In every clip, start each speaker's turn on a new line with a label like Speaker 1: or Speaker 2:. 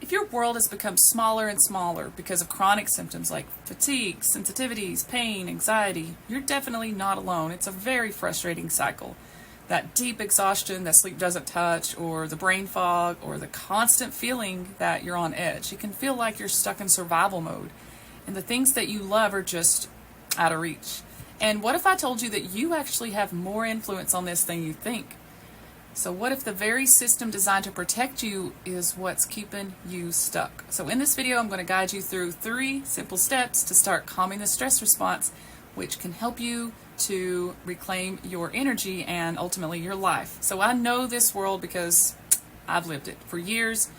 Speaker 1: If your world has become smaller and smaller because of chronic symptoms like fatigue, sensitivities, pain, anxiety, you're definitely not alone. It's a very frustrating cycle. That deep exhaustion that sleep doesn't touch, or the brain fog, or the constant feeling that you're on edge. It can feel like you're stuck in survival mode, and the things that you love are just out of reach. And what if I told you that you actually have more influence on this than you think? So what if the very system designed to protect you is what's keeping you stuck? So in this video, I'm going to guide you through 3 simple steps to start calming the stress response, which can help you to reclaim your energy and ultimately your life. So I know this world because I've lived it for years.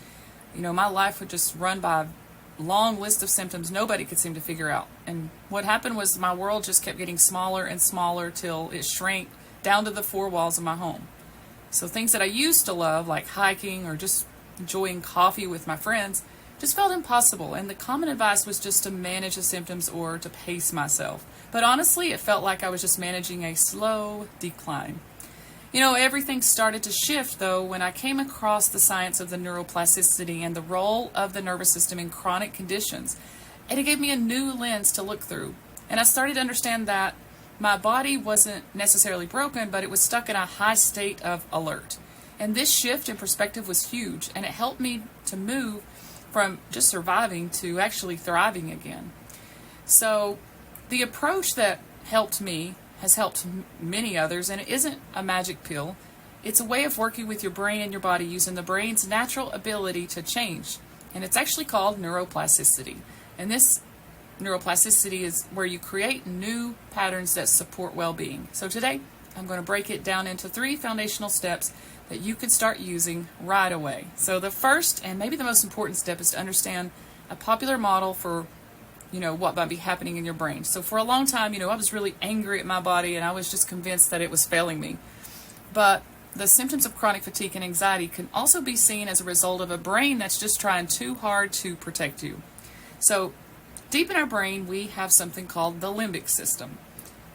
Speaker 1: You know, my life would just run by a long list of symptoms nobody could seem to figure out. And what happened was my world just kept getting smaller and smaller till it shrank down to the 4 walls of my home. So things that I used to love, like hiking or just enjoying coffee with my friends, just felt impossible. And the common advice was just to manage the symptoms or to pace myself. But honestly, it felt like I was just managing a slow decline. You know, everything started to shift, though, when I came across the science of the neuroplasticity and the role of the nervous system in chronic conditions. And it gave me a new lens to look through. And I started to understand that my body wasn't necessarily broken, but it was stuck in a high state of alert. And this shift in perspective was huge, and it helped me to move from just surviving to actually thriving again. So the approach that helped me has helped many others, and it isn't a magic pill. It's a way of working with your brain and your body using the brain's natural ability to change. And it's actually called neuroplasticity. And this neuroplasticity is where you create new patterns that support well-being. So today, I'm going to break it down into 3 foundational steps that you can start using right away. So the first, and maybe the most important step, is to understand a popular model for, what might be happening in your brain. So for a long time, I was really angry at my body, and I was just convinced that it was failing me. But the symptoms of chronic fatigue and anxiety can also be seen as a result of a brain that's just trying too hard to protect you. So deep in our brain, we have something called the limbic system.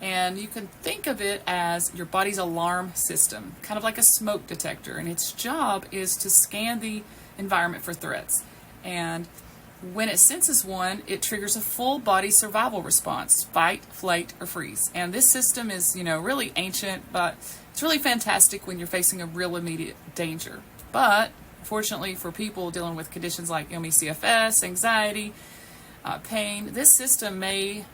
Speaker 1: And you can think of it as your body's alarm system, kind of like a smoke detector. And its job is to scan the environment for threats. And when it senses one, it triggers a full body survival response: fight, flight, or freeze. And this system is, really ancient, but it's really fantastic when you're facing a real immediate danger. But fortunately for people dealing with conditions like ME/CFS, anxiety, pain, this system may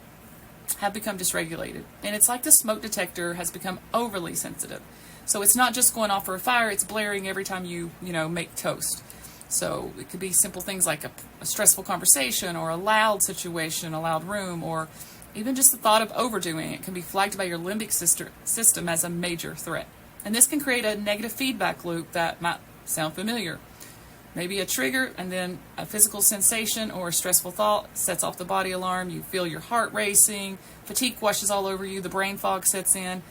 Speaker 1: have become dysregulated. And it's like the smoke detector has become overly sensitive. So it's not just going off for a fire, it's blaring every time you make toast. So it could be simple things like a stressful conversation, or a loud situation, a loud room, or even just the thought of overdoing it can be flagged by your limbic system as a major threat. And this can create a negative feedback loop that might sound familiar. Maybe a trigger, and then a physical sensation or a stressful thought sets off the body alarm. You feel your heart racing, fatigue washes all over you, the brain fog sets in.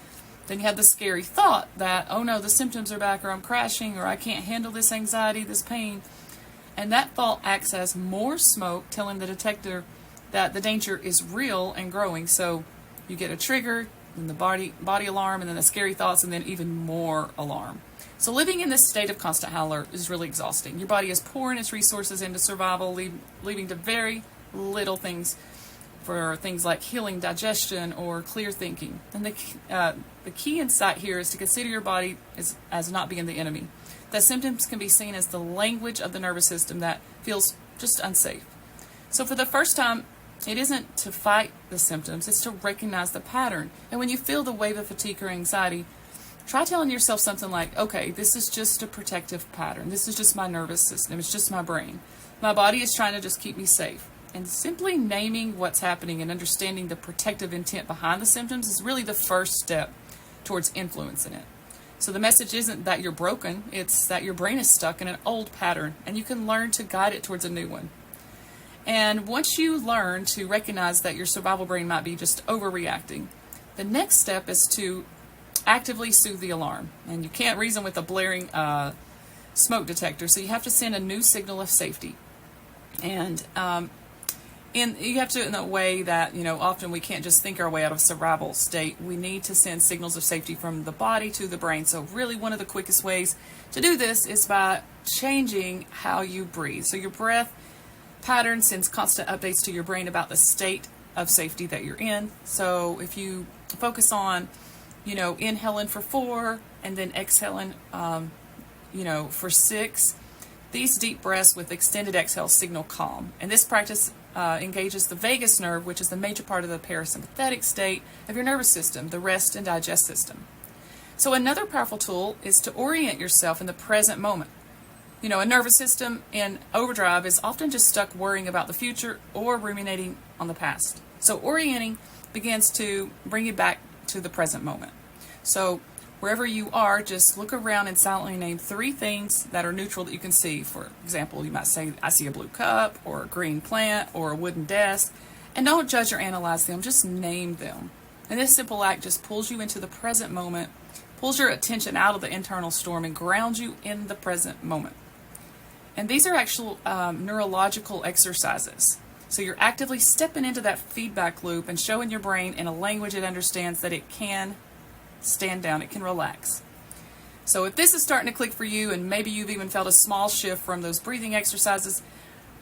Speaker 1: Then you have the scary thought that, oh no, the symptoms are back, or I'm crashing, or I can't handle this anxiety, this pain. And that thought acts as more smoke, telling the detector that the danger is real and growing. So you get a trigger, then the body alarm, and then the scary thoughts, and then even more alarm. So living in this state of constant high alert is really exhausting. Your body is pouring its resources into survival, leaving to very little things for things like healing, digestion, or clear thinking. And the key insight here is to consider your body as not being the enemy. That symptoms can be seen as the language of the nervous system that feels just unsafe. So for the first time, it isn't to fight the symptoms, it's to recognize the pattern. And when you feel the wave of fatigue or anxiety, try telling yourself something like, okay, this is just a protective pattern. This is just my nervous system. It's just my brain. My body is trying to just keep me safe. And simply naming what's happening and understanding the protective intent behind the symptoms is really the first step towards influencing it. So the message isn't that you're broken, it's that your brain is stuck in an old pattern, and you can learn to guide it towards a new one. And once you learn to recognize that your survival brain might be just overreacting, the next step is to actively soothe the alarm. And you can't reason with a blaring smoke detector, so you have to send a new signal of safety. And you have to in a way that, often we can't just think our way out of survival state. We need to send signals of safety from the body to the brain. So really one of the quickest ways to do this is by changing how you breathe. So your breath pattern sends constant updates to your brain about the state of safety that you're in. So if you focus on, inhaling for 4 and then exhaling, for 6, these deep breaths with extended exhales signal calm. And this practice engages the vagus nerve, which is the major part of the parasympathetic state of your nervous system, the rest and digest system. So another powerful tool is to orient yourself in the present moment. A nervous system in overdrive is often just stuck worrying about the future or ruminating on the past. So orienting begins to bring you back to the present moment. So wherever you are, just look around and silently name 3 things that are neutral that you can see. For example, you might say, I see a blue cup, or a green plant, or a wooden desk. And don't judge or analyze them, just name them. And this simple act just pulls you into the present moment, pulls your attention out of the internal storm, and grounds you in the present moment. And these are actual neurological exercises. So you're actively stepping into that feedback loop and showing your brain in a language it understands that it can stand down, it can relax. So if this is starting to click for you, and maybe you've even felt a small shift from those breathing exercises,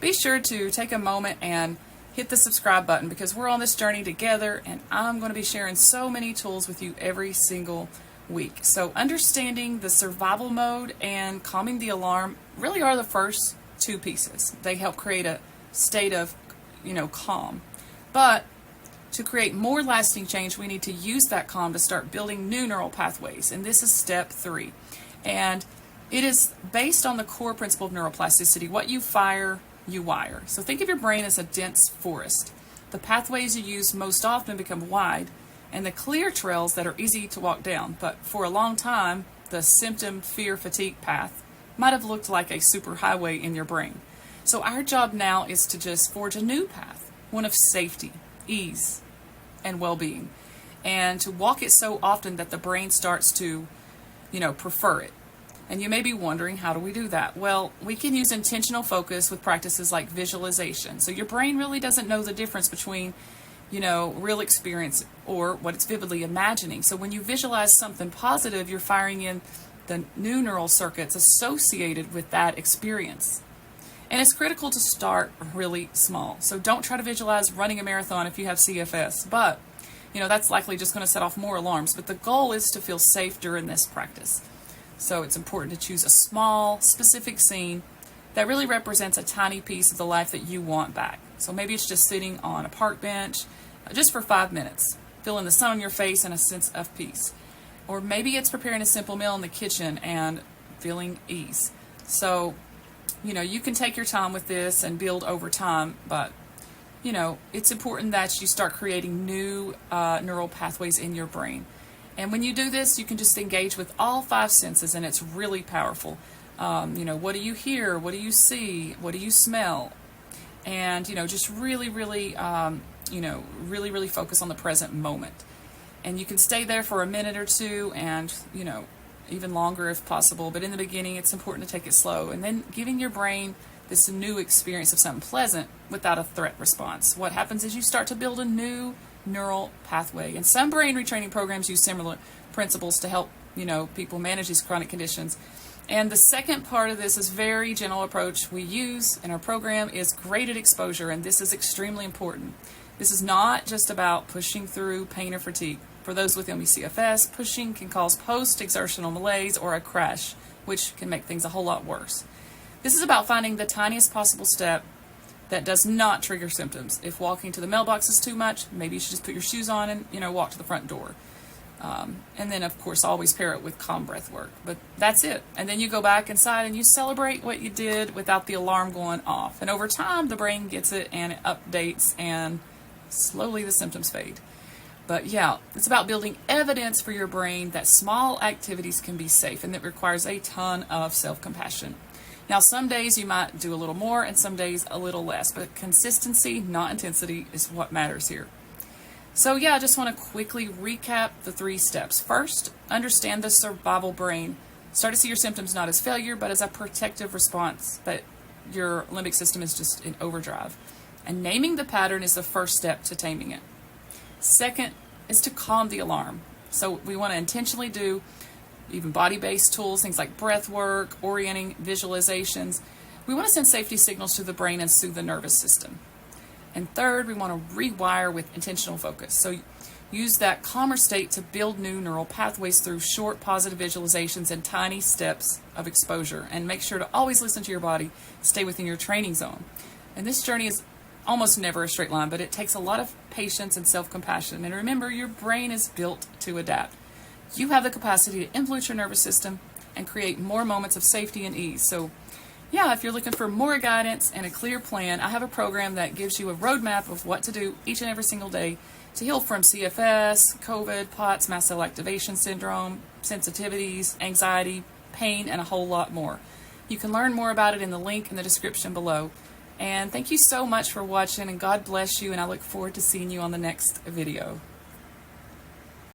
Speaker 1: be sure to take a moment and hit the subscribe button, because we're on this journey together, and I'm going to be sharing so many tools with you every single week. So understanding the survival mode and calming the alarm really are the first 2 pieces. They help create a state of, calm. But to create more lasting change, we need to use that calm to start building new neural pathways. And this is step 3. And it is based on the core principle of neuroplasticity. What you fire, you wire. So think of your brain as a dense forest. The pathways you use most often become wide, and the clear trails that are easy to walk down. But for a long time, the symptom fear fatigue path might have looked like a superhighway in your brain. So our job now is to just forge a new path, one of safety, ease, and well-being, and to walk it so often that the brain starts to, prefer it. And you may be wondering, how do we do that? Well, we can use intentional focus with practices like visualization. So your brain really doesn't know the difference between real experience or what it's vividly imagining. So when you visualize something positive, you're firing in the new neural circuits associated with that experience. And it's critical to start really small. So don't try to visualize running a marathon if you have CFS, but that's likely just going to set off more alarms. But the goal is to feel safe during this practice. So it's important to choose a small, specific scene that really represents a tiny piece of the life that you want back. So maybe it's just sitting on a park bench just for 5 minutes, feeling the sun on your face and a sense of peace. Or maybe it's preparing a simple meal in the kitchen and feeling ease. So, you can take your time with this and build over time, but, it's important that you start creating new neural pathways in your brain. And when you do this, you can just engage with all 5 senses, and it's really powerful. What do you hear? What do you see? What do you smell? And, just really, really, really focus on the present moment. And you can stay there for a minute or 2 and, even longer if possible. But in the beginning, it's important to take it slow. And then giving your brain this new experience of something pleasant without a threat response. What happens is you start to build a new neural pathway. And some brain retraining programs use similar principles to help, people manage these chronic conditions. And the second part of this is very gentle approach we use in our program is graded exposure, and this is extremely important. This is not just about pushing through pain or fatigue. For those with ME/CFS, pushing can cause post-exertional malaise or a crash, which can make things a whole lot worse. This is about finding the tiniest possible step that does not trigger symptoms. If walking to the mailbox is too much, maybe you should just put your shoes on and walk to the front door. And then, of course, always pair it with calm breath work. But that's it. And then you go back inside and you celebrate what you did without the alarm going off. And over time, the brain gets it and it updates, and slowly the symptoms fade. But yeah, it's about building evidence for your brain that small activities can be safe, and that requires a ton of self-compassion. Now, some days you might do a little more and some days a little less, but consistency, not intensity, is what matters here. So yeah, I just want to quickly recap the 3 steps. First, understand the survival brain. Start to see your symptoms not as failure, but as a protective response, that your limbic system is just in overdrive. And naming the pattern is the first step to taming it. Second is to calm the alarm. So we want to intentionally do, even body-based tools, things like breath work, orienting, visualizations. We want to send safety signals to the brain and soothe the nervous system. And third, we want to rewire with intentional focus. So use that calmer state to build new neural pathways through short positive visualizations and tiny steps of exposure. And make sure to always listen to your body, stay within your training zone. And this journey is almost never a straight line, but it takes a lot of patience and self-compassion. And remember, your brain is built to adapt. You have the capacity to influence your nervous system and create more moments of safety and ease. So yeah, if you're looking for more guidance and a clear plan, I have a program that gives you a roadmap of what to do each and every single day to heal from CFS, COVID, POTS, mast cell activation syndrome, sensitivities, anxiety, pain, and a whole lot more. You can learn more about it in the link in the description below. And thank you so much for watching, and God bless you, and I look forward to seeing you on the next video.